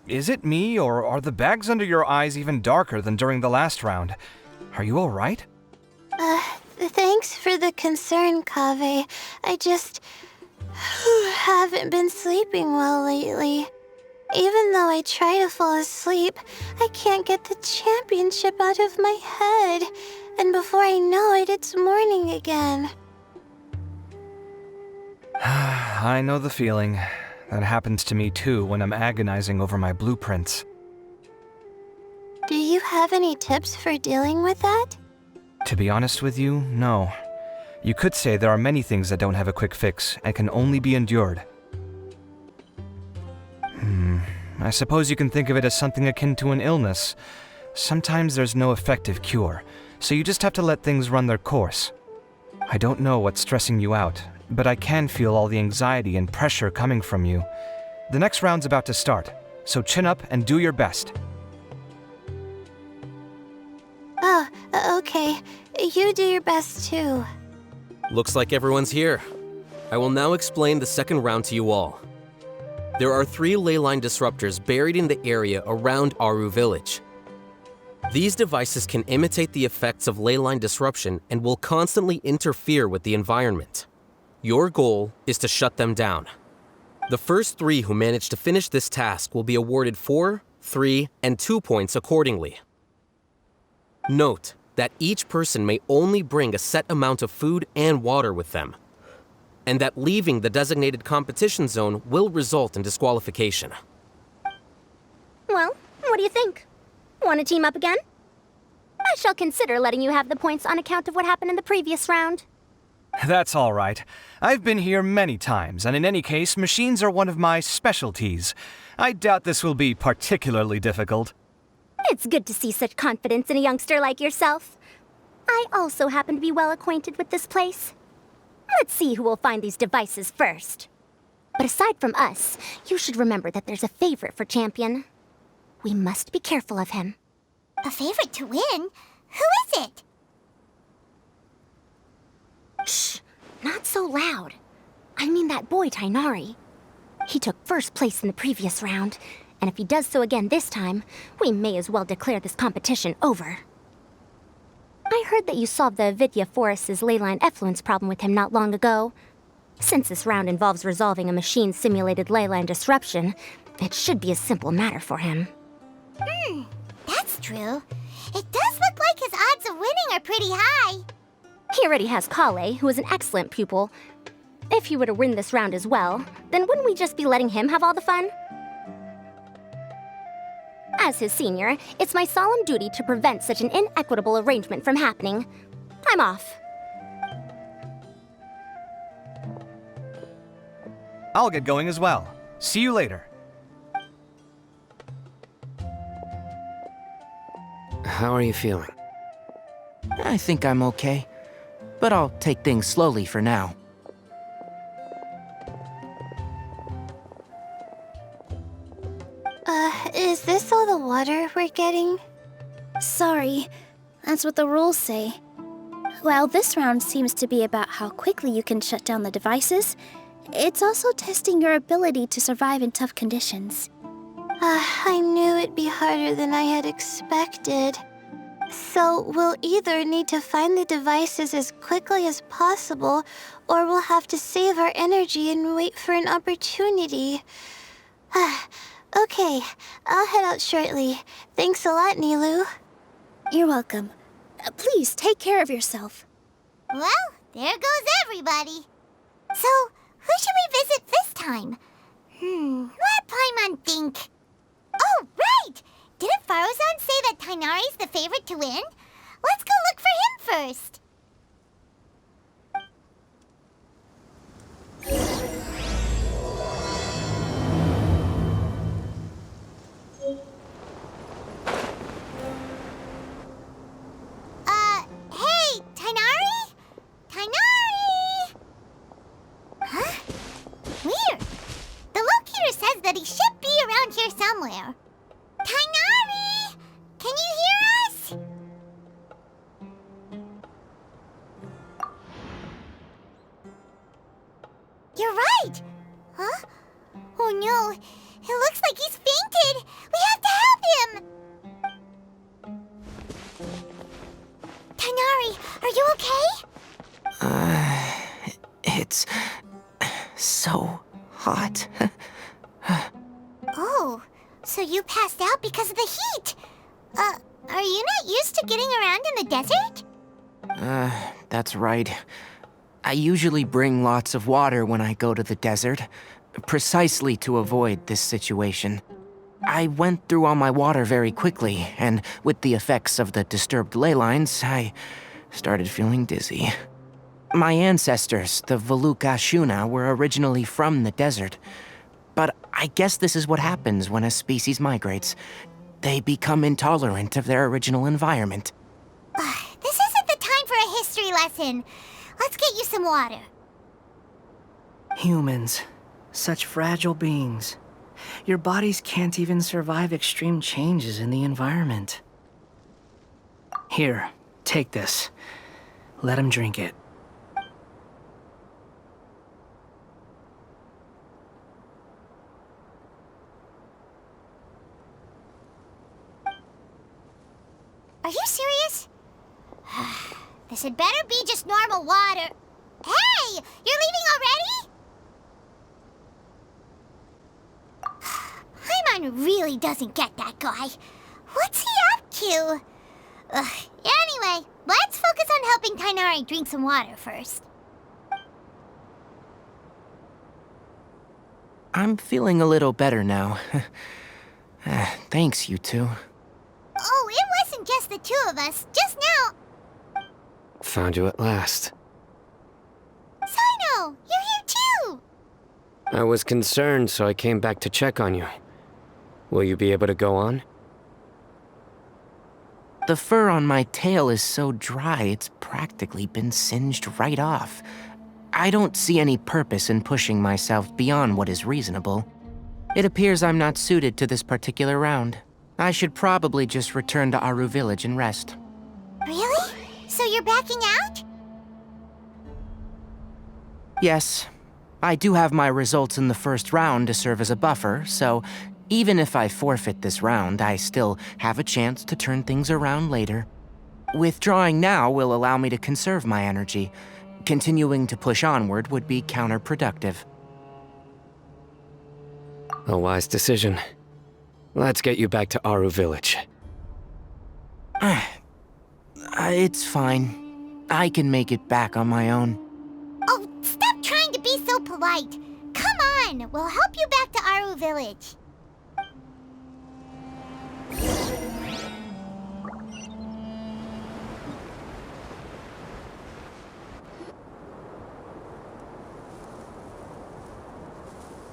Is it me, or are the bags under your eyes even darker than during the last round? Are you alright? Thanks for the concern, Kaveh. I just haven't been sleeping well lately. Even though I try to fall asleep, I can't get the championship out of my head. And before I know it, it's morning again. I know the feeling. That happens to me too when I'm agonizing over my blueprints. Do you have any tips for dealing with that? To be honest with you, no. You could say there are many things that don't have a quick fix and can only be endured. I suppose you can think of it as something akin to an illness. Sometimes there's no effective cure, so you just have to let things run their course. I don't know what's stressing you out, but I can feel all the anxiety and pressure coming from you. The next round's about to start, so chin up and do your best. Oh, okay. You do your best too. Looks like everyone's here. I will now explain the second round to you all. There are 3 ley line disruptors buried in the area around Aru Village. These devices can imitate the effects of ley line disruption and will constantly interfere with the environment. Your goal is to shut them down. The first 3 who manage to finish this task will be awarded 4, 3, and 2 points accordingly. Note that each person may only bring a set amount of food and water with them, and that leaving the designated competition zone will result in disqualification. Well, what do you think? Want to team up again? I shall consider letting you have the points on account of what happened in the previous round. That's all right. I've been here many times, and in any case, machines are one of my specialties. I doubt this will be particularly difficult. It's good to see such confidence in a youngster like yourself. I also happen to be well acquainted with this place. Let's see who will find these devices first. But aside from us, you should remember that there's a favorite for Champion. We must be careful of him. A favorite to win? Who is it? Shh! Not so loud. I mean that boy, Tainari. He took first place in the previous round, and if he does so again this time, we may as well declare this competition over. I heard that you solved the Avidya Forest's leyline effluence problem with him not long ago. Since this round involves resolving a machine-simulated leyline disruption, it should be a simple matter for him. That's true. It does look like his odds of winning are pretty high. He already has Kale, who is an excellent pupil. If he were to win this round as well, then wouldn't we just be letting him have all the fun? As his senior, it's my solemn duty to prevent such an inequitable arrangement from happening. I'm off. I'll get going as well. See you later. How are you feeling? I think I'm okay, but I'll take things slowly for now. Is this all the water we're getting? Sorry, that's what the rules say. While this round seems to be about how quickly you can shut down the devices, it's also testing your ability to survive in tough conditions. I knew it'd be harder than I had expected. So we'll either need to find the devices as quickly as possible, or we'll have to save our energy and wait for an opportunity. Okay, I'll head out shortly. Thanks a lot, Nilu. You're welcome. Please take care of yourself. Well, there goes everybody. So, who should we visit this time? Let Paimon think. Oh, right! Didn't Farozan say that Tainari's the favorite to win? Let's go look for him first. Hey, Tainari? Tainari! Huh? Weird. The locator says that he should be around here somewhere. Tainari! Can you hear us? Tainari, are you okay? It's so hot. Oh, so you passed out because of the heat. Are you not used to getting around in the desert? That's right. I usually bring lots of water when I go to the desert, precisely to avoid this situation. I went through all my water very quickly, and with the effects of the disturbed ley lines, I started feeling dizzy. My ancestors, the Valukashuna, were originally from the desert. But I guess this is what happens when a species migrates. They become intolerant of their original environment. This isn't the time for a history lesson. Let's get you some water. Humans. Such fragile beings. Your bodies can't even survive extreme changes in the environment. Here, take this. Let him drink it. Are you serious? This had better be just normal water. Hey! You're leaving already? Paimon really doesn't get that guy. What's he up to? Anyway, let's focus on helping Tainari drink some water first. I'm feeling a little better now. Thanks, you two. Oh, it wasn't just the two of us. Just now. Found you at last. Sino, you're here too! I was concerned, so I came back to check on you. Will you be able to go on? The fur on my tail is so dry, it's practically been singed right off. I don't see any purpose in pushing myself beyond what is reasonable. It appears I'm not suited to this particular round. I should probably just return to Aru Village and rest. Really? So you're backing out? Yes. I do have my results in the first round to serve as a buffer, so even if I forfeit this round, I still have a chance to turn things around later. Withdrawing now will allow me to conserve my energy. Continuing to push onward would be counterproductive. A wise decision. Let's get you back to Aru Village. It's fine. I can make it back on my own. Oh, stop trying to be so polite. Come on, we'll help you back to Aru Village.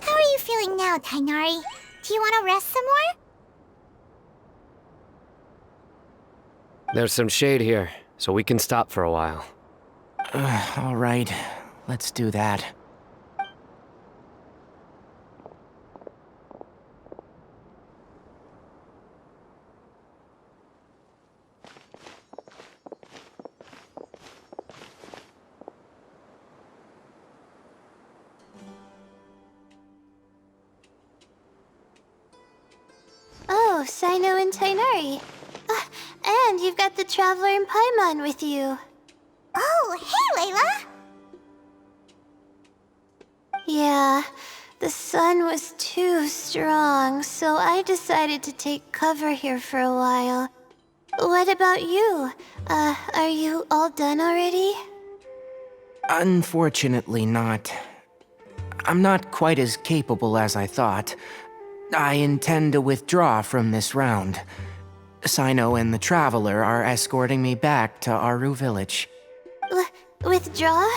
How are you feeling now, Tainari? Do you want to rest some more? There's some shade here, so we can stop for a while. All right, let's do that. Oh, Sino and Tainari. And you've got the Traveler and Paimon with you. Oh, hey, Layla! Yeah, the sun was too strong, so I decided to take cover here for a while. What about you? Are you all done already? Unfortunately not. I'm not quite as capable as I thought. I intend to withdraw from this round. Sino and the Traveler are escorting me back to Aru Village. Withdraw?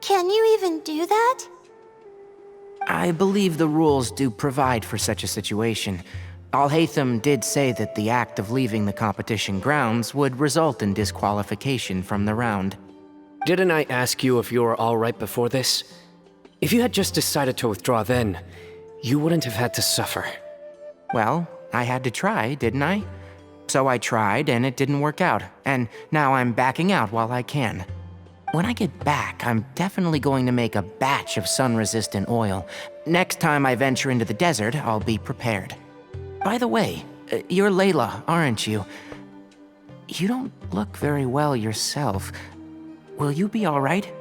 Can you even do that? I believe the rules do provide for such a situation. Alhaitham did say that the act of leaving the competition grounds would result in disqualification from the round. Didn't I ask you if you were all right before this? If you had just decided to withdraw then, you wouldn't have had to suffer. Well, I had to try, didn't I? So I tried, and it didn't work out, and now I'm backing out while I can. When I get back, I'm definitely going to make a batch of sun-resistant oil. Next time I venture into the desert, I'll be prepared. By the way, you're Layla, aren't you? you don't look very well yourself. Will you be alright?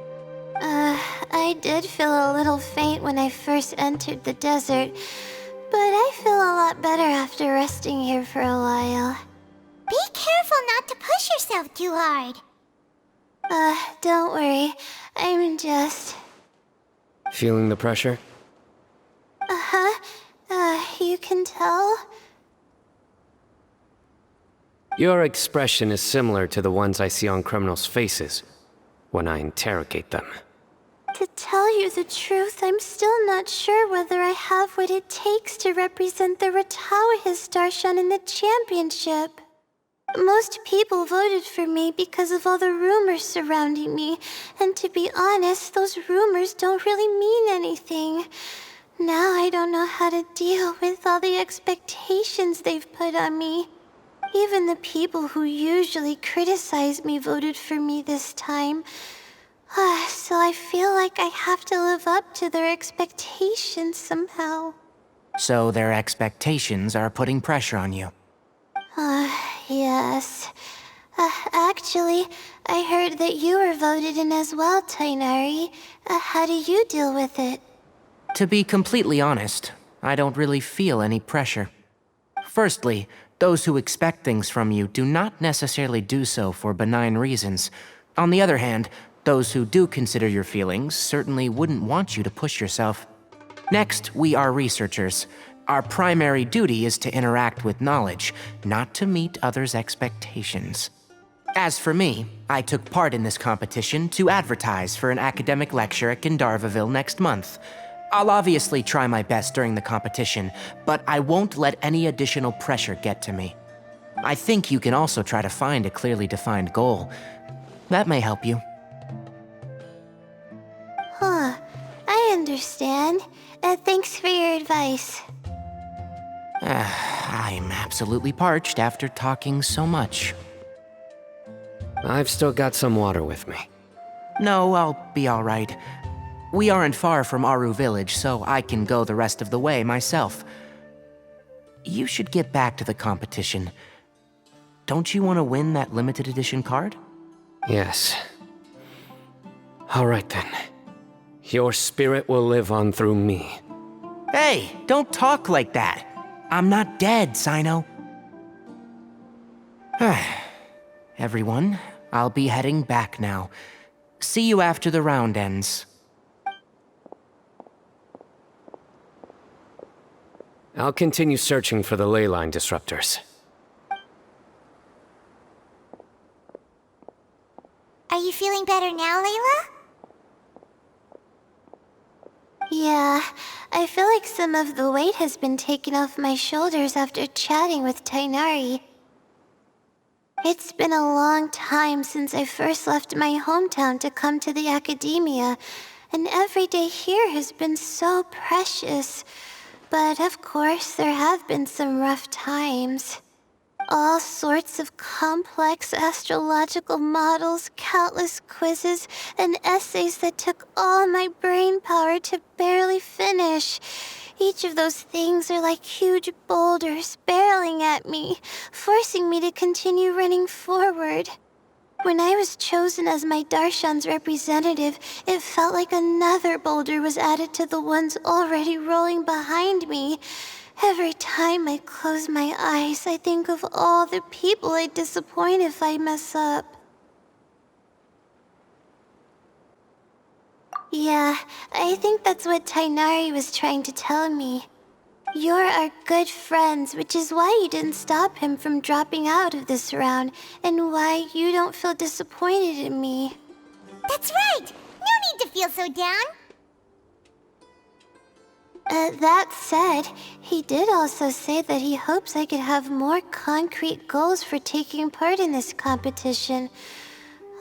I did feel a little faint when I first entered the desert, but I feel a lot better after resting here for a while. Be careful not to push yourself too hard. Don't worry. I'm just... Feeling the pressure? You can tell? Your expression is similar to the ones I see on criminals' faces when I interrogate them. To tell you the truth, I'm still not sure whether I have what it takes to represent the Ratawa Darshan in the championship. Most people voted for me because of all the rumors surrounding me, and to be honest, those rumors don't really mean anything. Now I don't know how to deal with all the expectations they've put on me. Even the people who usually criticize me voted for me this time. So I feel like I have to live up to their expectations somehow. So their expectations are putting pressure on you. Yes. Actually, I heard that you were voted in as well, Tainari. How do you deal with it? To be completely honest, I don't really feel any pressure. Firstly, those who expect things from you do not necessarily do so for benign reasons. On the other hand, those who do consider your feelings certainly wouldn't want you to push yourself. Next, we are researchers. Our primary duty is to interact with knowledge, not to meet others' expectations. As for me, I took part in this competition to advertise for an academic lecture at Gandharvaville next month. I'll obviously try my best during the competition, but I won't let any additional pressure get to me. I think you can also try to find a clearly defined goal. That may help you. I understand. Thanks for your advice. I'm absolutely parched after talking so much. I've still got some water with me. No, I'll be alright. We aren't far from Aru Village, so I can go the rest of the way myself. You should get back to the competition. Don't you want to win that limited edition card? Yes. Alright then. Your spirit will live on through me. Hey, don't talk like that. I'm not dead, Sino. Everyone, I'll be heading back now. See you after the round ends. I'll continue searching for the ley line disruptors. Are you feeling better now, Layla? Yeah, I feel like some of the weight has been taken off my shoulders after chatting with Tainari. It's been a long time since I first left my hometown to come to the academia, and every day here has been so precious. But of course, there have been some rough times. All sorts of complex astrological models, countless quizzes, and essays that took all my brain power to barely finish. Each of those things are like huge boulders barreling at me, forcing me to continue running forward. When I was chosen as my Darshan's representative, it felt like another boulder was added to the ones already rolling behind me. Every time I close my eyes, I think of all the people I'd disappoint if I mess up. Yeah, I think that's what Tainari was trying to tell me. You're our good friends, which is why you didn't stop him from dropping out of this round, and why you don't feel disappointed in me. That's right! No need to feel so down! That said, he did also say that he hopes I could have more concrete goals for taking part in this competition.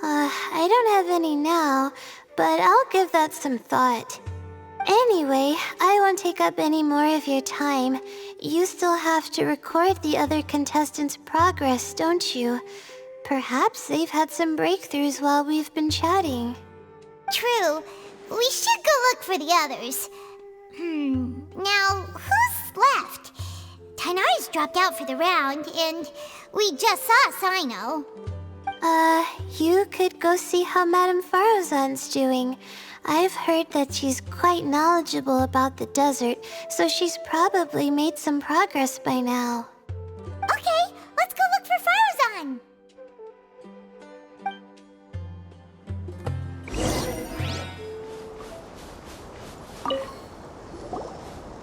I don't have any now, but I'll give that some thought. Anyway, I won't take up any more of your time. You still have to record the other contestants' progress, don't you? Perhaps they've had some breakthroughs while we've been chatting. True. We should go look for the others. Now, who's left? Tainari's dropped out for the round, and We just saw Sino. You could go see how Madame Farozan's doing. I've heard that she's quite knowledgeable about the desert, so she's probably made some progress by now. Okay, let's go look for Farozan.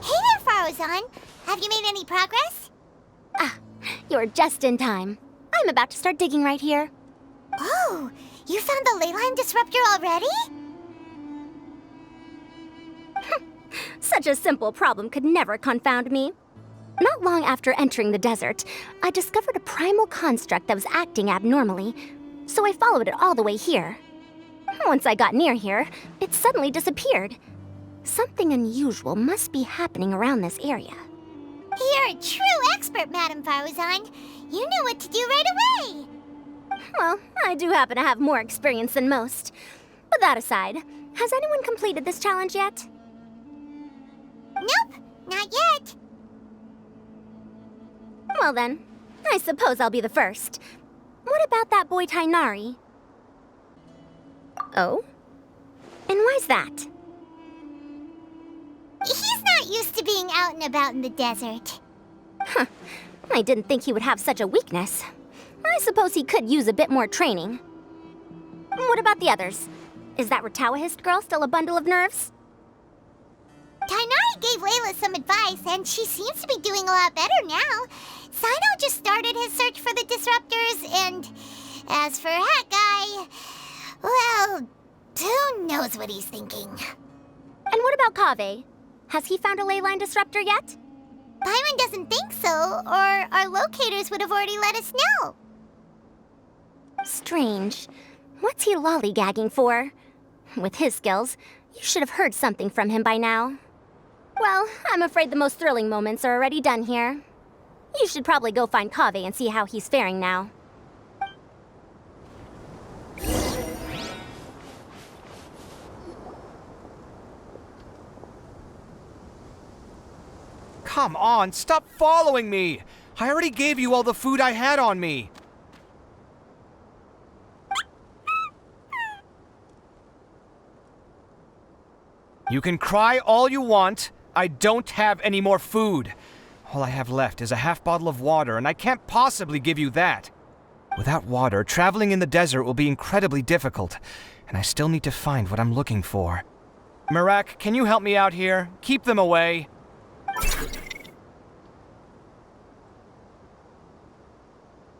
Hey there, Farozan. Have you made any progress? You're just in time. I'm about to start digging right here. Oh, you found the leyline disruptor already? Such a simple problem could never confound me. Not long after entering the desert, I discovered a primal construct that was acting abnormally, so I followed it all the way here. Once I got near here, it suddenly disappeared. Something unusual must be happening around this area. You're a true expert, Madame Farozan. You knew what to do right away. Well, I do happen to have more experience than most. But that aside, has anyone completed this challenge yet? Nope, not yet. Well then, I suppose I'll be the first. What about that boy Tainari? Oh? And why's that? He's not used to being out and about in the desert. I didn't think he would have such a weakness. I suppose he could use a bit more training. What about the others? Is that Ratawahist girl still a bundle of nerves? Tainari gave Layla some advice, and she seems to be doing a lot better now. Sino just started his search for the disruptors, and as for Hat Guy, well, who knows what he's thinking. And what about Kaveh? Has he found a leyline disruptor yet? Paimon doesn't think so, or our locators would have already let us know. Strange. What's he lollygagging for? With his skills, you should have heard something from him by now. Well, I'm afraid the most thrilling moments are already done here. You should probably go find Kaveh and see how he's faring now. Come on, stop following me! I already gave you all the food I had on me. You can cry all you want. I don't have any more food. All I have left is a half bottle of water, and I can't possibly give you that. Without water, traveling in the desert will be incredibly difficult, and I still need to find what I'm looking for. Mirak, can you help me out here? Keep them away.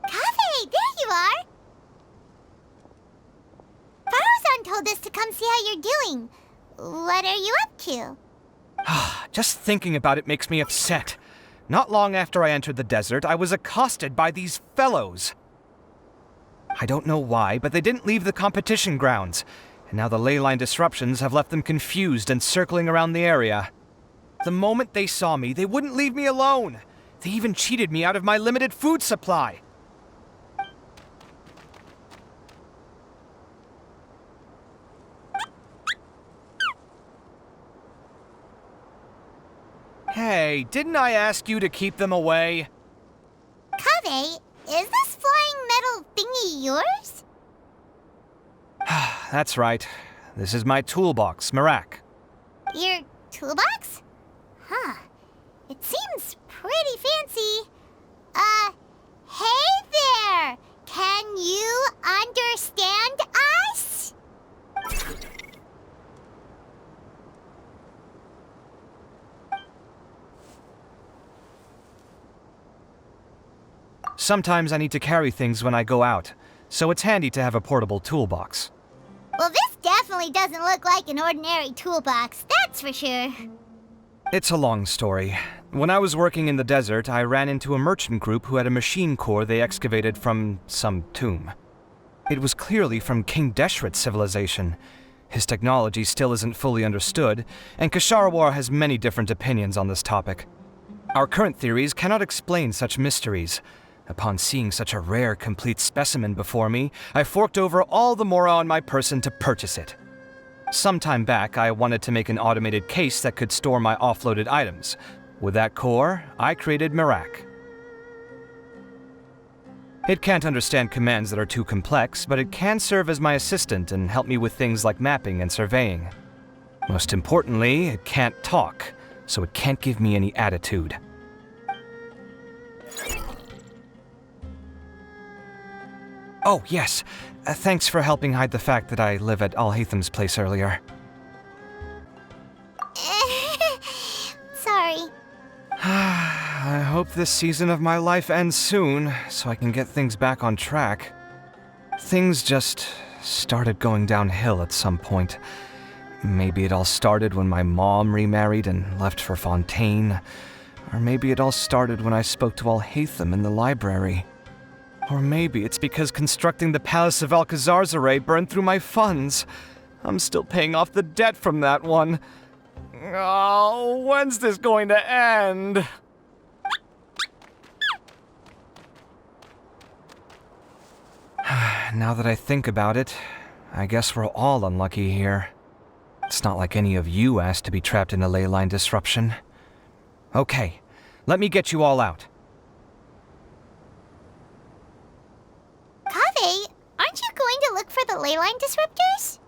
Kaveh, there you are! Farozan told us to come see how you're doing. What are you up to? Just thinking about it makes me upset. Not long after I entered the desert, I was accosted by these fellows. I don't know why, but they didn't leave the competition grounds, and now the leyline disruptions have left them confused and circling around the area. The moment they saw me, they wouldn't leave me alone. They even cheated me out of my limited food supply. Hey, didn't I ask you to keep them away? Kaveh, is this flying metal thingy yours? That's right. This is my toolbox, Mirak. Your toolbox? Huh. It seems pretty fancy. Hey there! Can you understand us? Sometimes I need to carry things when I go out, so it's handy to have a portable toolbox. Well, this definitely doesn't look like an ordinary toolbox, that's for sure. It's a long story. When I was working in the desert, I ran into a merchant group who had a machine core they excavated from some tomb. It was clearly from King Deshret's civilization. His technology still isn't fully understood, and Kasharawar has many different opinions on this topic. Our current theories cannot explain such mysteries. Upon seeing such a rare, complete specimen before me, I forked over all the mora on my person to purchase it. Some time back, I wanted to make an automated case that could store my offloaded items. With that core, I created Mirak. It can't understand commands that are too complex, but it can serve as my assistant and help me with things like mapping and surveying. Most importantly, it can't talk, so it can't give me any attitude. Oh, yes. Thanks for helping hide the fact that I live at Alhatham's place earlier. Sorry. I hope this season of my life ends soon, so I can get things back on track. Things just started going downhill at some point. Maybe it all started when my mom remarried and left for Fontaine. Or maybe it all started when I spoke to Alhatham in the library. Or maybe it's because constructing the Palace of Alcazar's burned through my funds. I'm still paying off the debt from that one. Oh, when's this going to end? Now that I think about it, I guess we're all unlucky here. It's not like any of you asked to be trapped in a ley line disruption. Okay, let me get you all out. Kaveh, aren't you going to look for the ley line disruptors?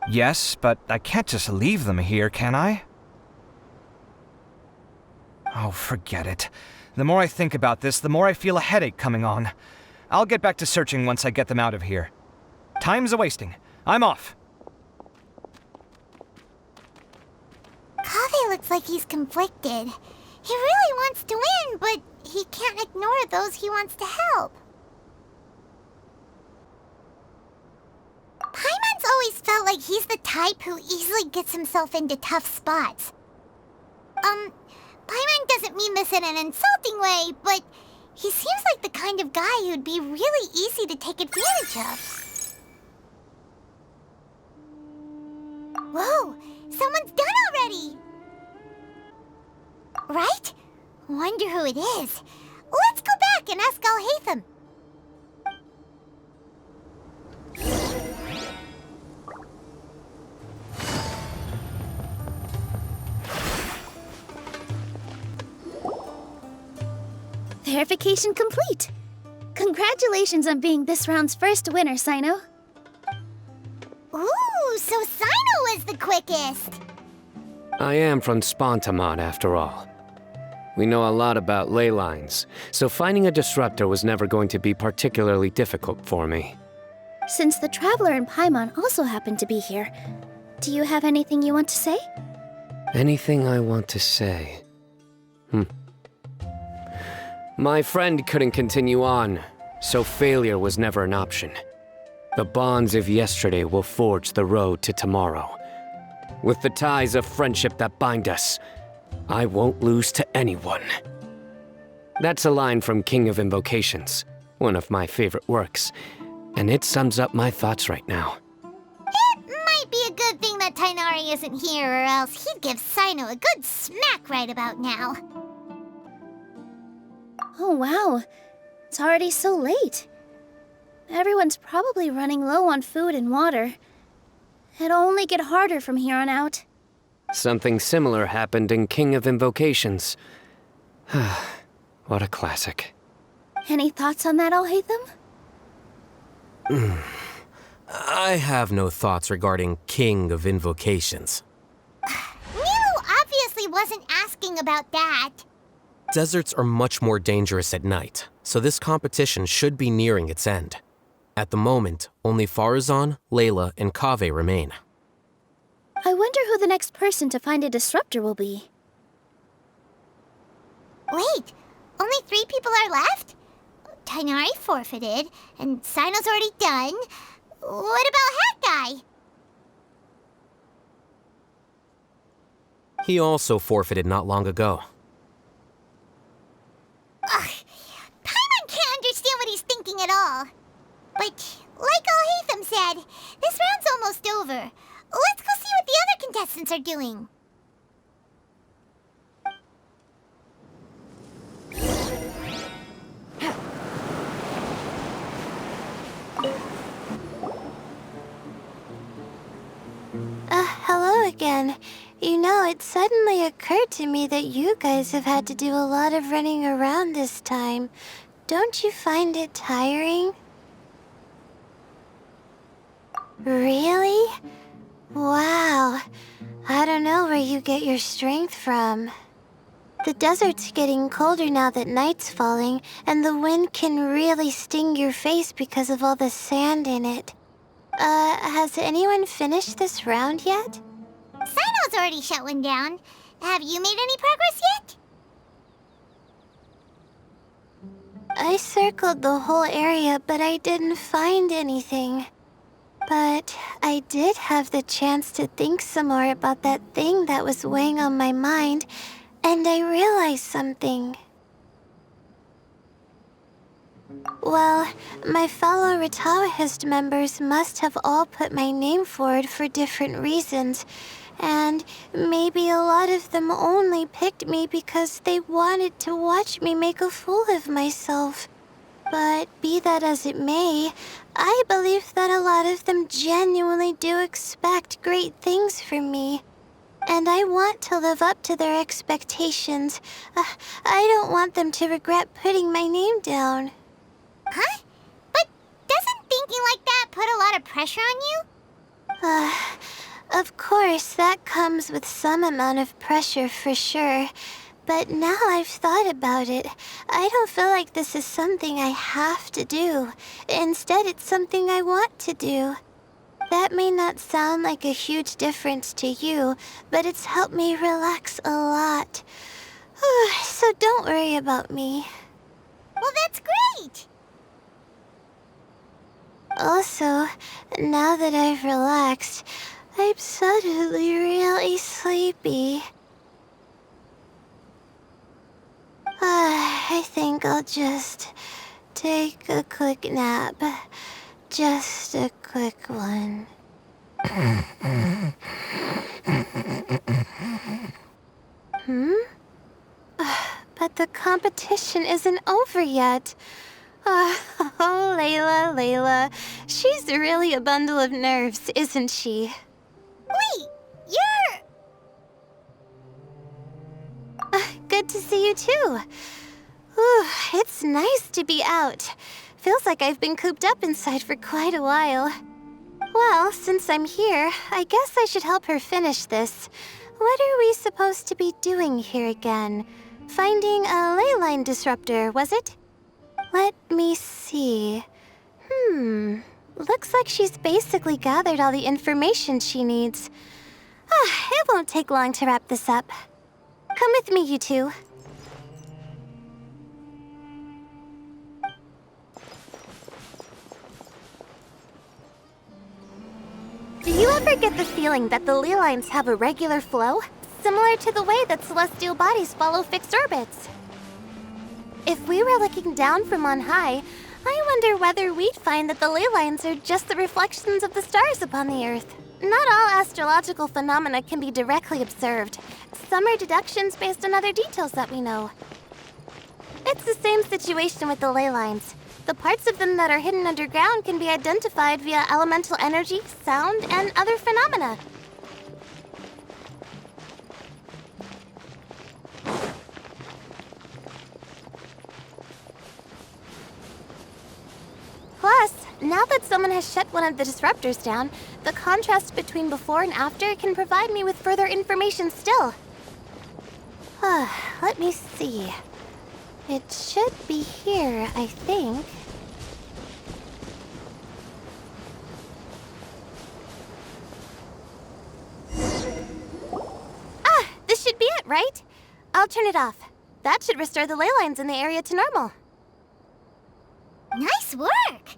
Yes, but I can't just leave them here, can I? Oh, forget it. The more I think about this, the more I feel a headache coming on. I'll get back to searching once I get them out of here. Time's a-wasting. I'm off. Kaveh looks like he's conflicted. He really wants to win, but he can't ignore those he wants to help. Paimon's always felt like he's the type who easily gets himself into tough spots. Paimon doesn't mean this in an insulting way, but he seems like the kind of guy who'd be really easy to take advantage of. Whoa, someone's done already! Right? Wonder who it is. Let's go back and ask Alhatham. Verification complete. Congratulations on being this round's first winner, Sino. Ooh, so Sino was the quickest. I am from Spontamon, after all. We know a lot about ley lines, so finding a disruptor was never going to be particularly difficult for me. Since the Traveler and Paimon also happen to be here, do you have anything you want to say? Anything I want to say? My friend couldn't continue on, so failure was never an option. The bonds of yesterday will forge the road to tomorrow. With the ties of friendship that bind us, I won't lose to anyone. That's a line from King of Invocations, one of my favorite works, and it sums up my thoughts right now. It might be a good thing that Tighnari isn't here, or else he'd give Sino a good smack right about now. Oh wow, it's already so late. Everyone's probably running low on food and water. It'll only get harder from here on out. Something similar happened in King of Invocations. What a classic. Any thoughts on that, Alhatham? I have no thoughts regarding King of Invocations. Milu obviously wasn't asking about that. Deserts are much more dangerous at night, so this competition should be nearing its end. At the moment, only Farazan, Layla, and Kaveh remain. I wonder who the next person to find a disruptor will be. Wait, only 3 people are left? Tighnari forfeited, and Sino's already done. What about Hat Guy? He also forfeited not long ago. Ugh, Paimon can't understand what he's thinking at all. But, like Alhatham said, this round's almost over. Let's go see what the other contestants are doing. Hello again. You know, it suddenly occurred to me that you guys have had to do a lot of running around this time. don't you find it tiring? Really? Wow. I don't know where you get your strength from. The desert's getting colder now that night's falling, and the wind can really sting your face because of all the sand in it. Has anyone finished this round yet? Sino's already shut one down. Have you made any progress yet? I circled the whole area, but I didn't find anything. But I did have the chance to think some more about that thing that was weighing on my mind, and I realized something. Well, my fellow Ritaoist members must have all put my name forward for different reasons, and maybe a lot of them only picked me because they wanted to watch me make a fool of myself. But be that as it may, I believe that a lot of them genuinely do expect great things from me. And I want to live up to their expectations. I don't want them to regret putting my name down. Huh? But doesn't thinking like that put a lot of pressure on you? Of course, that comes with some amount of pressure for sure. But now I've thought about it, I don't feel like this is something I have to do. Instead, it's something I want to do. That may not sound like a huge difference to you, but it's helped me relax a lot. So don't worry about me. Well, that's great! Also, now that I've relaxed, I'm suddenly really sleepy. I think I'll just take a quick nap. Just a quick one. But the competition isn't over yet. Oh, Layla. She's really a bundle of nerves, isn't she? Wait, you're... Good to see you too. Ooh, it's nice to be out. Feels like I've been cooped up inside for quite a while. Well, since I'm here, I guess I should help her finish this. What are we supposed to be doing here again? Finding a ley line disruptor, was it? Let me see. Looks like she's basically gathered all the information she needs. It won't take long to wrap this up. Come with me, you two. Do you ever get the feeling that the ley lines have a regular flow? Similar to the way that celestial bodies follow fixed orbits. If we were looking down from on high, I wonder whether we'd find that the ley lines are just the reflections of the stars upon the Earth. Not all astrological phenomena can be directly observed. Some are deductions based on other details that we know. It's the same situation with the ley lines. The parts of them that are hidden underground can be identified via elemental energy, sound, and other phenomena. Plus, now that someone has shut one of the disruptors down, the contrast between before and after can provide me with further information still. Let me see. It should be here, I think. This should be it, right? I'll turn it off. That should restore the ley lines in the area to normal. Nice work!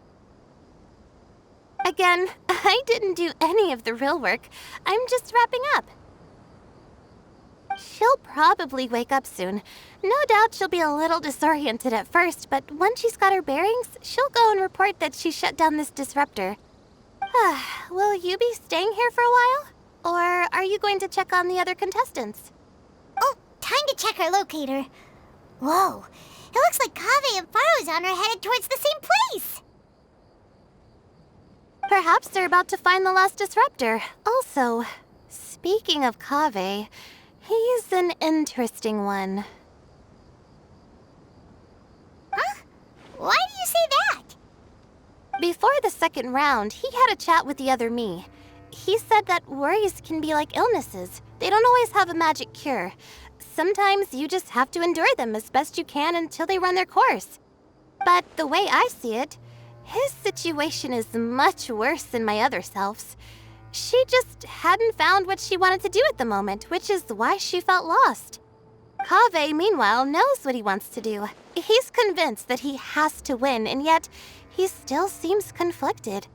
Again, I didn't do any of the real work. I'm just wrapping up. She'll probably wake up soon. No doubt she'll be a little disoriented at first, but once she's got her bearings, she'll go and report that she shut down this disruptor. Will you be staying here for a while? Or are you going to check on the other contestants? Oh, time to check our locator. Whoa, it looks like Kaveh and Farozan are headed towards the same place. Perhaps they're about to find the last disruptor. Also, speaking of Kaveh, he's an interesting one. Huh? Before the second round, he had a chat with the other me. He said that worries can be like illnesses. They don't always have a magic cure. Sometimes you just have to endure them as best you can until they run their course. But the way I see it, his situation is much worse than my other self's. She just hadn't found what she wanted to do at the moment, which is why she felt lost. Kaveh, meanwhile, knows what he wants to do. He's convinced that he has to win, and yet he still seems conflicted.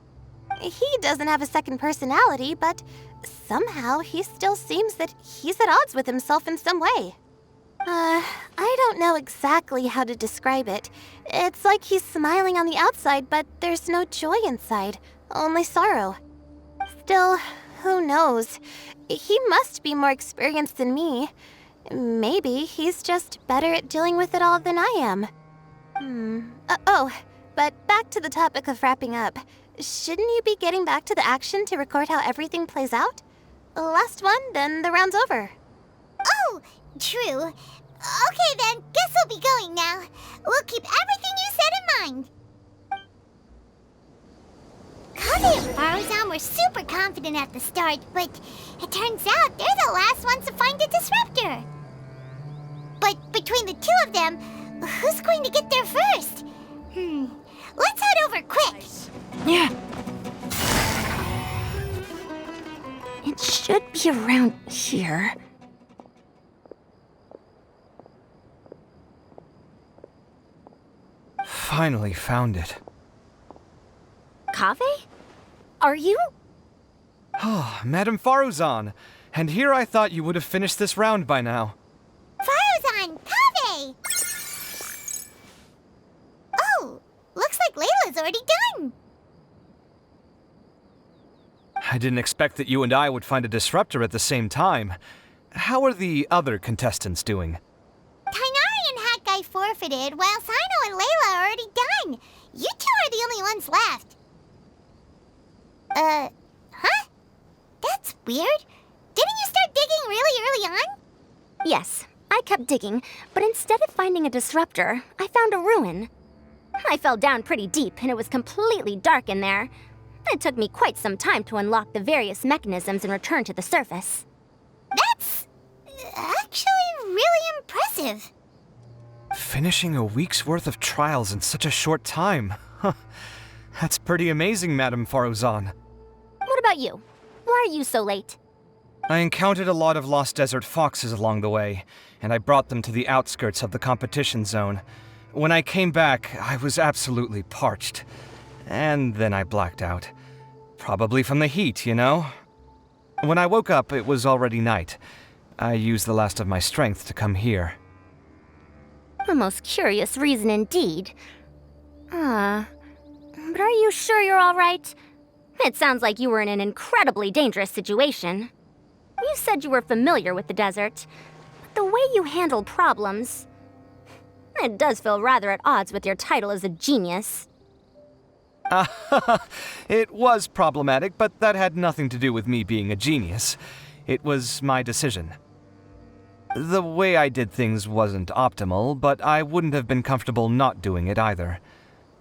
He doesn't have a second personality, but somehow he still seems that he's at odds with himself in some way. I don't know exactly how to describe it. It's like he's smiling on the outside, but there's no joy inside, only sorrow. Still, who knows? He must be more experienced than me. Maybe he's just better at dealing with it all than I am. But back to the topic of wrapping up. Shouldn't you be getting back to the action to record how everything plays out? Last one, then the round's over. Oh, true. Okay then, guess we'll be going now. We'll keep everything you said in mind. Kaveh and Faruzan were super confident at the start, but it turns out they're the last ones to find a disruptor. But between the two of them, who's going to get there first? Let's head over quick. Yeah. It should be around here. Finally found it. Kaveh? Are you? Oh, Madame Faruzan. And here I thought you would have finished this round by now. Faruzan! Kaveh! Oh, looks like Layla's already done. I didn't expect that you and I would find a disruptor at the same time. How are the other contestants doing? Tainari and Hat Guy forfeited, while Sino and Layla are already done. You two are the only ones left. Huh? That's weird. Didn't you start digging really early on? Yes, I kept digging, but instead of finding a disruptor, I found a ruin. I fell down pretty deep, and it was completely dark in there. It took me quite some time to unlock the various mechanisms and return to the surface. That's actually really impressive. Finishing a week's worth of trials in such a short time. Huh. That's pretty amazing, Madame Faruzan. What about you? Why are you so late? I encountered a lot of lost desert foxes along the way, and I brought them to the outskirts of the competition zone. When I came back, I was absolutely parched. And then I blacked out. Probably from the heat, you know? When I woke up, it was already night. I used the last of my strength to come here. A most curious reason indeed. But are you sure you're all right? It sounds like you were in an incredibly dangerous situation. You said you were familiar with the desert, but the way you handle problems... It does feel rather at odds with your title as a genius. It was problematic, but that had nothing to do with me being a genius. It was my decision. The way I did things wasn't optimal, but I wouldn't have been comfortable not doing it either.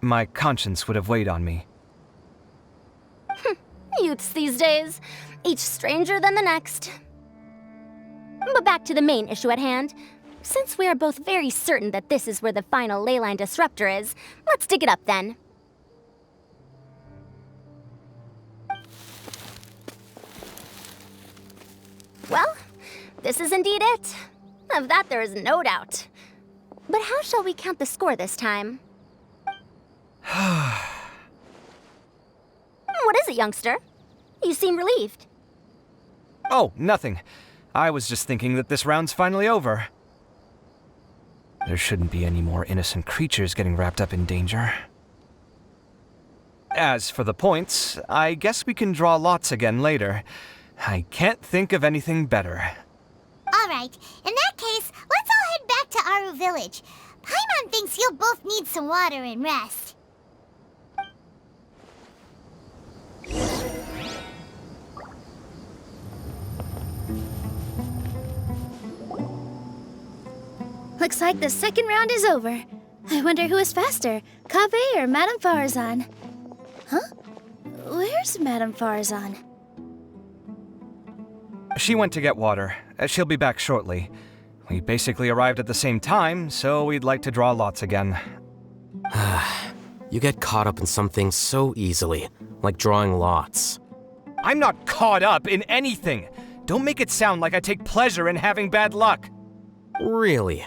My conscience would have weighed on me. Youths these days, each stranger than the next. But back to the main issue at hand. Since we are both very certain that this is where the final leyline disruptor is, let's dig it up then. Well, this is indeed it. Of that there is no doubt. But how shall we count the score this time? What is it, youngster? You seem relieved. Oh, nothing. I was just thinking that this round's finally over. There shouldn't be any more innocent creatures getting wrapped up in danger. As for the points, I guess we can draw lots again later. I can't think of anything better. All right, in that case, let's all head back to Aru Village. Paimon thinks you'll both need some water and rest. Looks like the second round is over. I wonder who is faster, Kaveh or Madame Faruzan? Where's Madame Farazan? She went to get water. She'll be back shortly. We basically arrived at the same time, so we'd like to draw lots again. You get caught up in something so easily, like drawing lots. I'm not caught up in anything! Don't make it sound like I take pleasure in having bad luck! Really?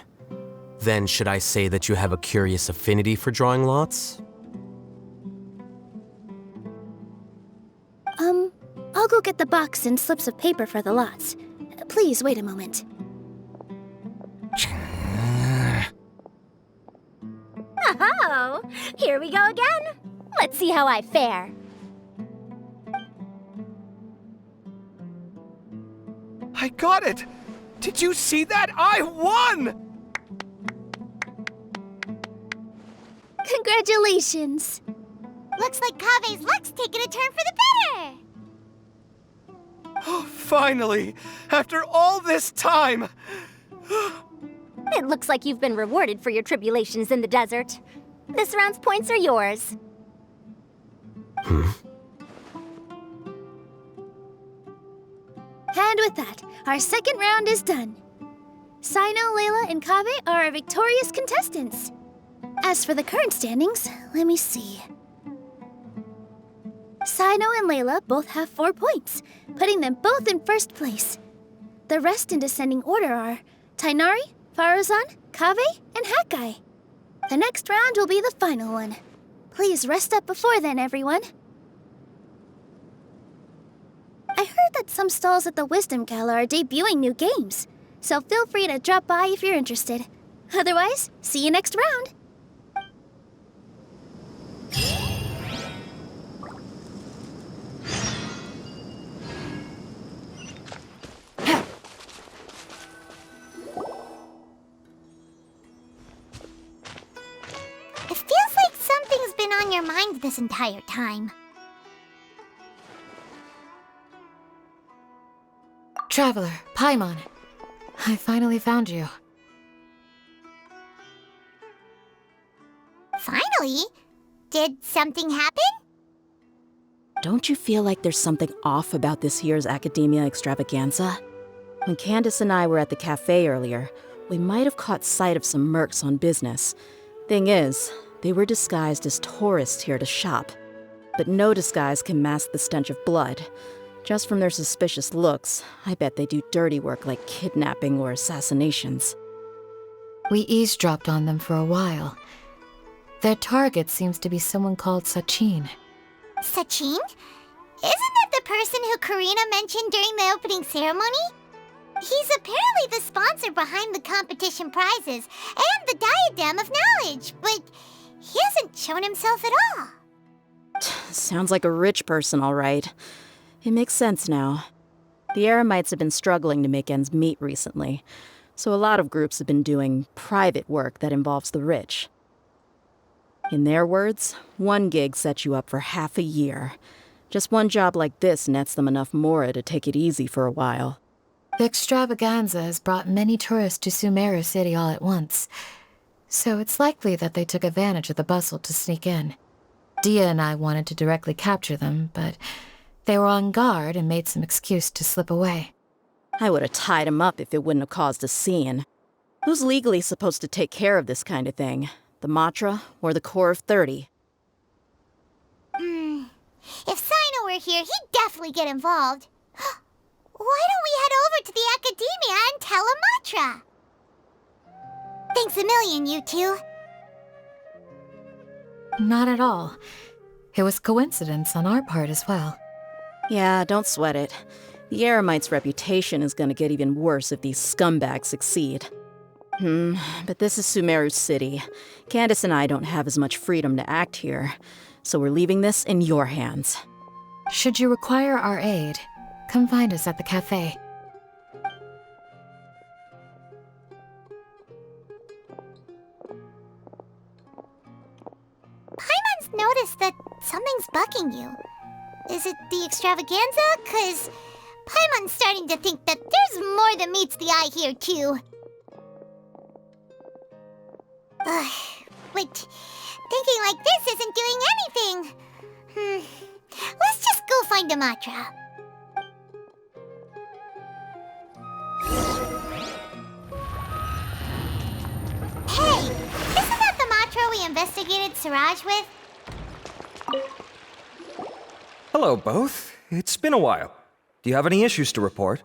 Then should I say that you have a curious affinity for drawing lots? I'll go get the box and slips of paper for the lots. Please wait a moment. Oh, here we go again. Let's see how I fare. I got it! Did you see that? I won! Congratulations! Looks like Kave's luck's taking a turn for the better. Oh, finally! After all this time! It looks like you've been rewarded for your tribulations in the desert. This round's points are yours. And with that, our second round is done. Sino, Layla, and Kaveh are our victorious contestants. As for the current standings, let me see. Sino and Layla both have 4 points, putting them both in first place. The rest in descending order are Tainari, Farazan, Kaveh, and Hakai. The next round will be the final one. Please rest up before then, everyone. I heard that some stalls at the Wisdom Gala are debuting new games, so feel free to drop by if you're interested. Otherwise, see you next round. It feels like something's been on your mind this entire time. Traveler, Paimon. I finally found you. Finally? Did something happen? Don't you feel like there's something off about this year's Academia Extravaganza? When Candace and I were at the cafe earlier, we might have caught sight of some mercs on business. Thing is, they were disguised as tourists here to shop. But no disguise can mask the stench of blood. Just from their suspicious looks, I bet they do dirty work like kidnapping or assassinations. We eavesdropped on them for a while. Their target seems to be someone called Sachin. Sachin? Isn't that the person who Karina mentioned during the opening ceremony? He's apparently the sponsor behind the competition prizes and the Diadem of Knowledge, but he hasn't shown himself at all. Sounds like a rich person, all right. It makes sense now. The Eremites have been struggling to make ends meet recently, so a lot of groups have been doing private work that involves the rich. In their words, one gig sets you up for half a year. Just one job like this nets them enough mora to take it easy for a while. The extravaganza has brought many tourists to Sumeru City all at once, so it's likely that they took advantage of the bustle to sneak in. Dia and I wanted to directly capture them, but they were on guard and made some excuse to slip away. I would have tied him up if it wouldn't have caused a scene. Who's legally supposed to take care of this kind of thing? The Matra or the Corps of 30? If Sino were here, he'd definitely get involved. Why don't we head over to the Academia and tell Amatra? Thanks a million, you two. Not at all. It was coincidence on our part as well. Yeah, don't sweat it. The Eremites' reputation is gonna get even worse if these scumbags succeed. But this is Sumeru City. Candace and I don't have as much freedom to act here, so we're leaving this in your hands. Should you require our aid, come find us at the cafe. Paimon's noticed that something's bugging you. Is it the extravaganza? 'Cause Paimon's starting to think that there's more than meets the eye here, too. But thinking like this isn't doing anything. Let's just go find a mantra. Hey, isn't that the mantra we investigated Siraj with? Hello, both. It's been a while. Do you have any issues to report?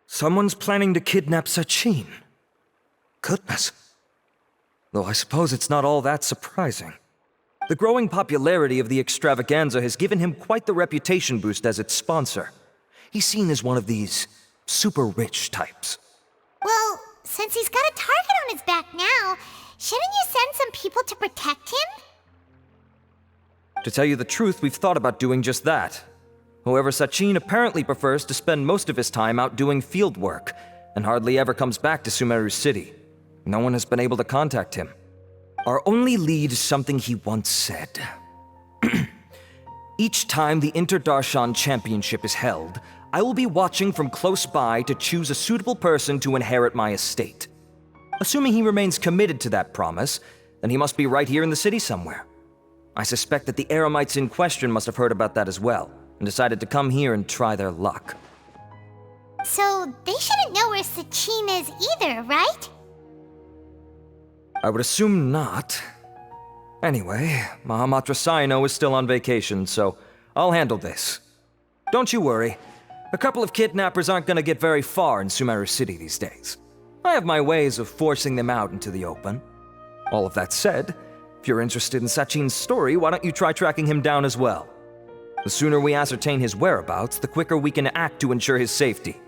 Someone's planning to kidnap Sachin. Goodness. Though I suppose it's not all that surprising. The growing popularity of the extravaganza has given him quite the reputation boost as its sponsor. He's seen as one of these super rich types. Well, since he's got a target on his back now, shouldn't you send some people to protect him? To tell you the truth, we've thought about doing just that. However, Sachin apparently prefers to spend most of his time out doing field work, and hardly ever comes back to Sumeru City. No one has been able to contact him. Our only lead is something he once said. Each time the Inter-Darshan Championship is held, I will be watching from close by to choose a suitable person to inherit my estate. Assuming he remains committed to that promise, then he must be right here in the city somewhere. I suspect that the Eremites in question must have heard about that as well, and decided to come here and try their luck. So they shouldn't know where Sachin is either, right? I would assume not. Anyway, Mahamatra Saino is still on vacation, so I'll handle this. Don't you worry. A couple of kidnappers aren't gonna get very far in Sumeru City these days. I have my ways of forcing them out into the open. All of that said, if you're interested in Sachin's story, why don't you try tracking him down as well? The sooner we ascertain his whereabouts, the quicker we can act to ensure his safety.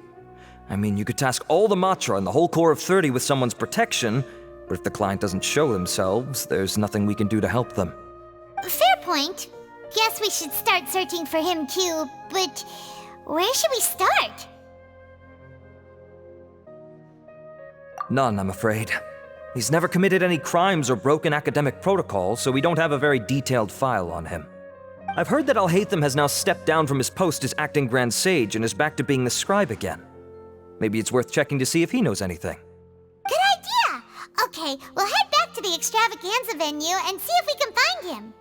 I mean, you could task all the Matra and the whole Corps of 30 with someone's protection, but if the client doesn't show themselves, there's nothing we can do to help them. Fair point. Guess we should start searching for him too, but where should we start? None, I'm afraid. He's never committed any crimes or broken academic protocol, so we don't have a very detailed file on him. I've heard that Alhaitham has now stepped down from his post as acting Grand Sage and is back to being the scribe again. Maybe it's worth checking to see if he knows anything. Good idea! Okay, we'll head back to the extravaganza venue and see if we can find him.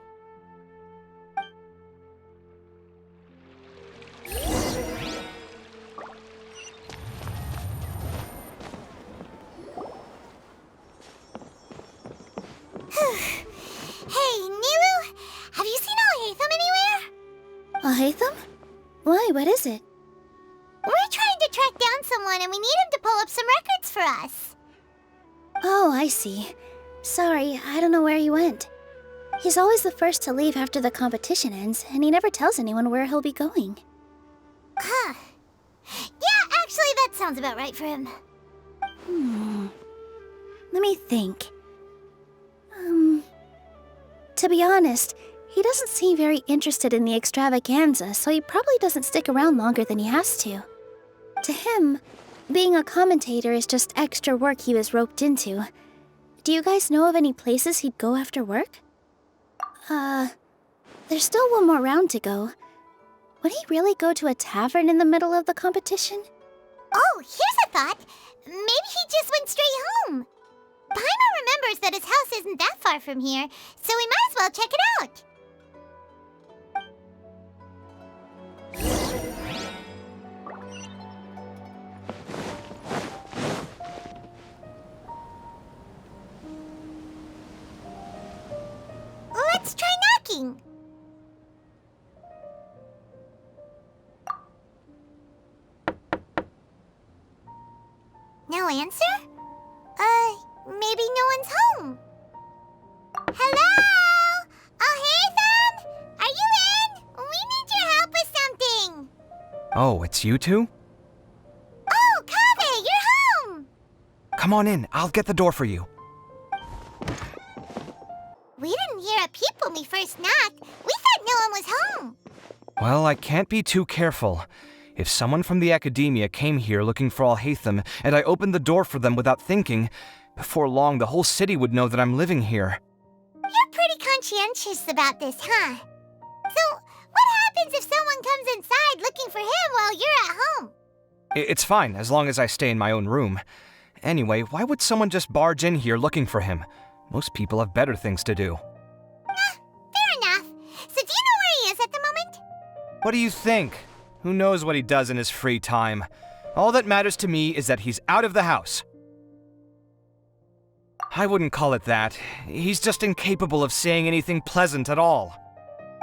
Hey, Nilu, have you seen Alhaitham anywhere? Alhaitham? Why, what is it? We're trying to track down someone and we need him to pull up some records for us. Oh, I see. Sorry, I don't know where he went. He's always the first to leave after the competition ends, and he never tells anyone where he'll be going. Huh. Yeah, actually, that sounds about right for him. Let me think. To be honest, he doesn't seem very interested in the extravaganza, so he probably doesn't stick around longer than he has to. To him, being a commentator is just extra work he was roped into. Do you guys know of any places he'd go after work? There's still one more round to go. Would he really go to a tavern in the middle of the competition? Oh, here's a thought. Maybe he just went straight home. Paimon remembers that his house isn't that far from here, so we might as well check it out. Let's try knocking. No answer? Maybe no one's home. Hello? Alhaitham? Are you in? We need your help with something. Oh, it's you two? Oh, Kaveh, you're home! Come on in, I'll get the door for you. We didn't hear a peep when we first knocked. We thought no one was home. Well, I can't be too careful. If someone from the academia came here looking for Alhaitham, and I opened the door for them without thinking, before long the whole city would know that I'm living here. You're pretty conscientious about this, huh? So, what happens if someone comes inside looking for him while you're at home? It's fine, as long as I stay in my own room. Anyway, why would someone just barge in here looking for him? Most people have better things to do. Fair What do you think? Who knows what he does in his free time? All that matters to me is that he's out of the house. I wouldn't call it that. He's just incapable of saying anything pleasant at all.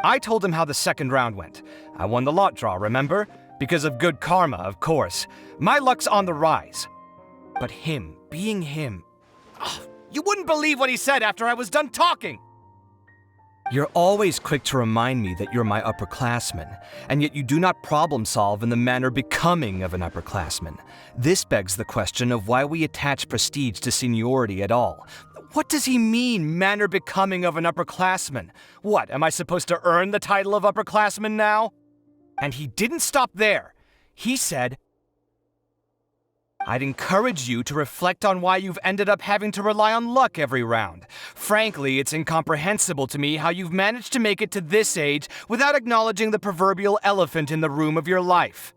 I told him how the second round went. I won the lot draw, remember? Because of good karma, of course. My luck's on the rise. But him, being him... Ugh, you wouldn't believe what he said after I was done talking! You're always quick to remind me that you're my upperclassman, and yet you do not problem solve in the manner becoming of an upperclassman. This begs the question of why we attach prestige to seniority at all. What does he mean, manner becoming of an upperclassman? What, am I supposed to earn the title of upperclassman now? And he didn't stop there. He said, I'd encourage you to reflect on why you've ended up having to rely on luck every round. Frankly, it's incomprehensible to me how you've managed to make it to this age without acknowledging the proverbial elephant in the room of your life.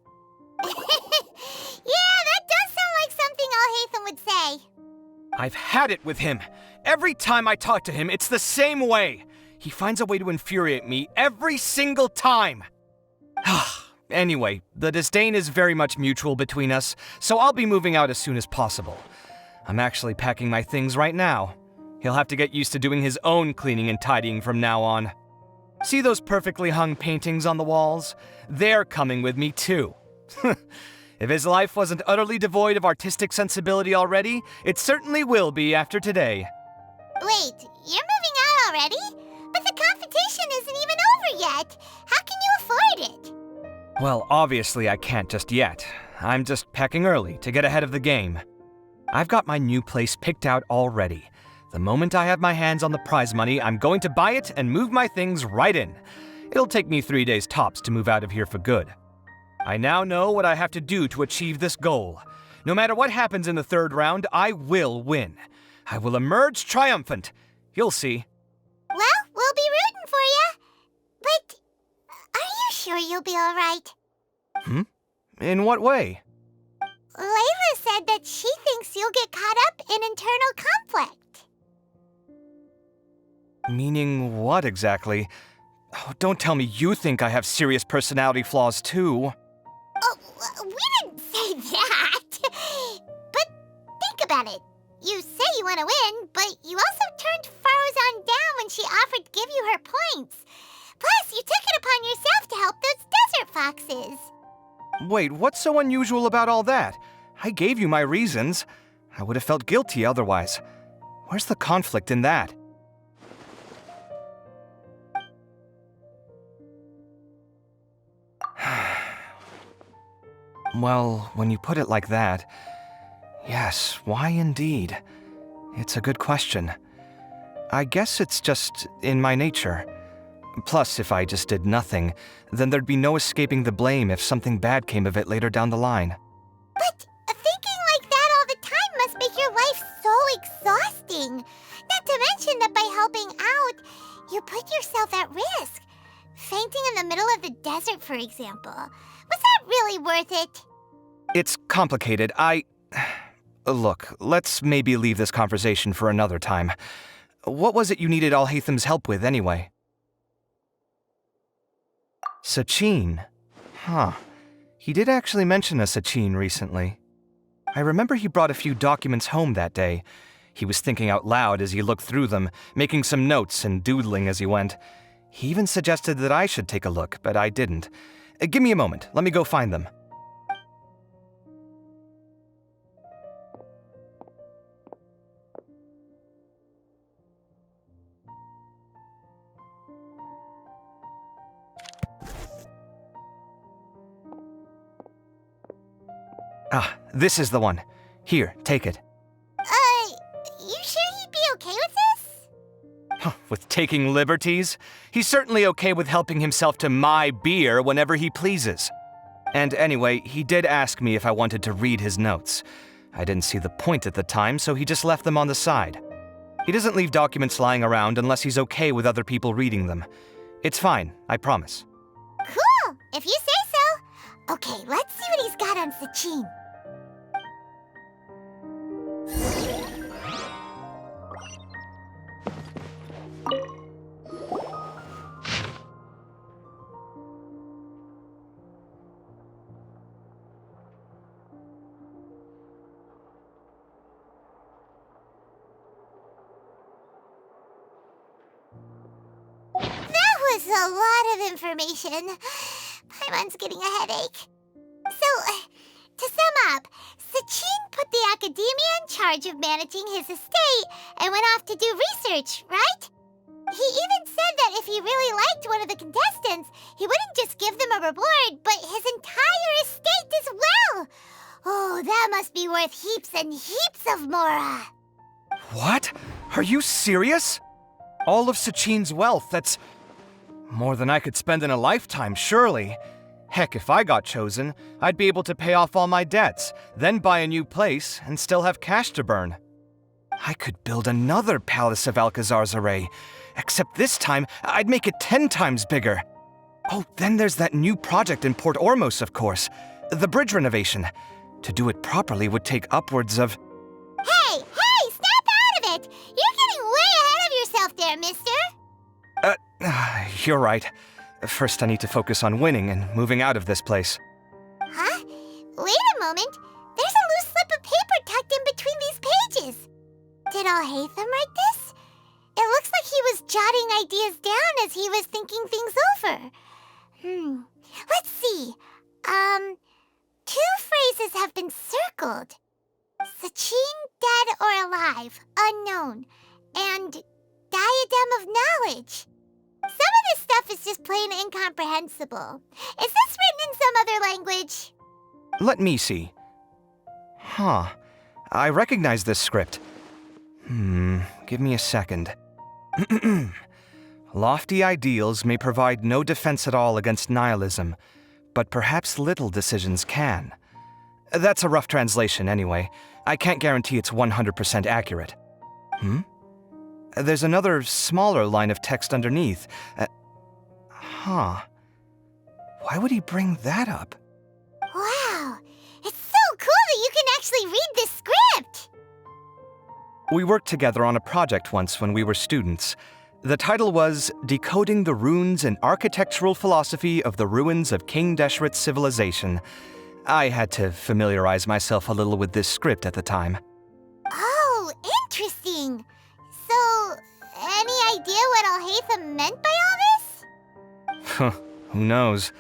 Yeah, that does sound like something Alhaitham would say. I've had it with him. Every time I talk to him, it's the same way. He finds a way to infuriate me every single time. Anyway, the disdain is very much mutual between us, so I'll be moving out as soon as possible. I'm actually packing my things right now. He'll have to get used to doing his own cleaning and tidying from now on. See those perfectly hung paintings on the walls? They're coming with me too. If his life wasn't utterly devoid of artistic sensibility already, it certainly will be after today. Wait, you're moving out already? But the competition isn't even over yet. How can you afford it? Well, obviously I can't just yet. I'm just packing early to get ahead of the game. I've got my new place picked out already. The moment I have my hands on the prize money, I'm going to buy it and move my things right in. It'll take me 3 days tops to move out of here for good. I now know what I have to do to achieve this goal. No matter what happens in the third round, I will win. I will emerge triumphant. You'll see. Well, we'll be rooting for you. But are you sure you'll be all right? In what way? Layla said that she thinks you'll get caught up in internal conflict. Meaning what exactly? Oh, don't tell me you think I have serious personality flaws too. Oh, we didn't say that. But think about it. You say you want to win, but you also turned Faruzan down when she offered to give you her points. Plus, you took it upon yourself to help those desert foxes. Wait, what's so unusual about all that? I gave you my reasons. I would have felt guilty otherwise. Where's the conflict in that? Well, when you put it like that, yes, why indeed? It's a good question. I guess it's just in my nature. Plus, if I just did nothing, then there'd be no escaping the blame if something bad came of it later down the line. But thinking like that all the time must make your life so exhausting. Not to mention that by helping out, you put yourself at risk. Fainting in the middle of the desert, for example. Was that really worth it? It's complicated. Look, let's maybe leave this conversation for another time. What was it you needed Alhaitham's help with, anyway? Sachin? Huh. He did actually mention a Sachin recently. I remember he brought a few documents home that day. He was thinking out loud as he looked through them, making some notes and doodling as he went. He even suggested that I should take a look, but I didn't. Give me a moment. Let me go find them. Ah, this is the one. Here, take it. You sure he'd be okay with this? With taking liberties? He's certainly okay with helping himself to my beer whenever he pleases. And anyway, he did ask me if I wanted to read his notes. I didn't see the point at the time, so he just left them on the side. He doesn't leave documents lying around unless he's okay with other people reading them. It's fine, I promise. Cool, if you say so. Okay, let's see what he's got on Sachin. was a lot of information. Paimon's getting a headache. So, to sum up, Sachin put the academia in charge of managing his estate and went off to do research, right? He even said that if he really liked one of the contestants, he wouldn't just give them a reward, but his entire estate as well. Oh, that must be worth heaps and heaps of Mora. What? Are you serious? All of Sachin's wealth, that's more than I could spend in a lifetime, surely. Heck, if I got chosen, I'd be able to pay off all my debts, then buy a new place, and still have cash to burn. I could build another Palace of Alcazar's Array, except this time, I'd make it 10 times bigger. Oh, then there's that new project in Port Ormos, of course. The bridge renovation. To do it properly would take upwards of... Hey, snap out of it! You're getting way ahead of yourself there, mister. You're right. First, I need to focus on winning and moving out of this place. Huh? Wait a moment. There's a loose slip of paper tucked in between these pages. Did Alhaitham write this? It looks like he was jotting ideas down as he was thinking things over. Let's see. 2 phrases have been circled. Sachin, dead or alive, unknown, and diadem of knowledge. Some of this stuff is just plain incomprehensible. Is this written in some other language? Let me see. Huh. I recognize this script. Give me a second. Lofty ideals may provide no defense at all against nihilism, but perhaps little decisions can. That's a rough translation anyway. I can't guarantee it's 100% accurate. There's another smaller line of text underneath. Why would he bring that up? Wow, it's so cool that you can actually read this script! We worked together on a project once when we were students. The title was Decoding the Runes and Architectural Philosophy of the Ruins of King Deshret's Civilization. I had to familiarize myself a little with this script at the time. Oh, interesting. So, any idea what Alhaitham meant by all this? Who knows?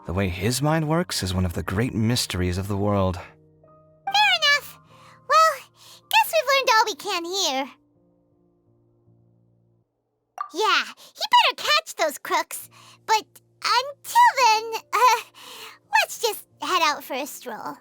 The way his mind works is one of the great mysteries of the world. Fair enough. Well, guess we've learned all we can here. Yeah, he better catch those crooks. But until then, let's just head out for a stroll.